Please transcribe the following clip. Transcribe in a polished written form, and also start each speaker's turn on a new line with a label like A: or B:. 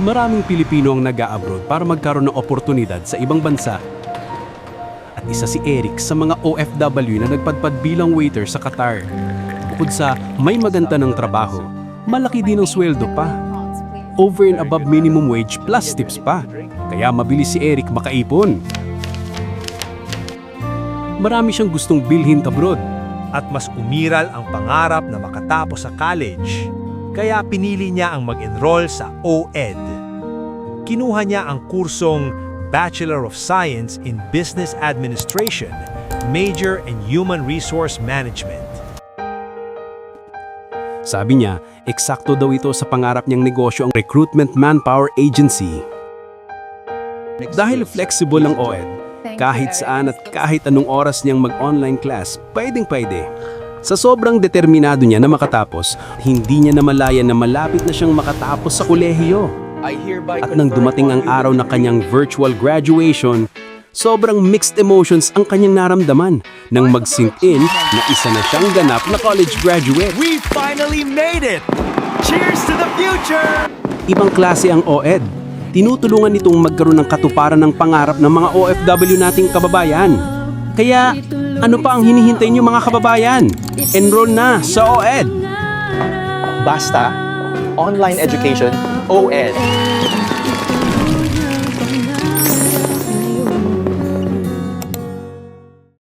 A: Maraming Pilipino ang nag-a-abroad para magkaroon ng oportunidad sa ibang bansa. At isa si Eric sa mga OFW na nagpadpad bilang waiter sa Qatar. Bukod sa may maganda ng trabaho, malaki din ang sweldo pa. Over and above minimum wage plus tips pa. Kaya mabilis si Eric makaipon. Marami siyang gustong bilhin abroad.
B: At mas umiral ang pangarap na makatapos sa college. Kaya pinili niya ang mag-enroll sa OED. Kinuha niya ang kursong Bachelor of Science in Business Administration, Major in Human Resource Management.
A: Sabi niya, eksakto daw ito sa pangarap niyang negosyo ang recruitment manpower agency. Dahil flexible ang OED, kahit saan at kahit anong oras niyang mag-online class, pwedeng-pwede. Sa sobrang determinado niya na makatapos, hindi niya namalayan na malapit na siyang makatapos sa kolehiyo. At nang dumating ang araw na kanyang virtual graduation, sobrang mixed emotions ang kanyang naramdaman nang mag-sink in na isa na siyang ganap na college graduate.
B: We finally made it! Cheers to the future!
A: Ibang klase ang OED. Tinutulungan nitong magkaroon ng katuparan ng pangarap ng mga OFW nating kababayan. Kaya, ano pa ang hinihintay niyo mga kababayan? Enroll na sa OED!
C: Basta, online education, OED.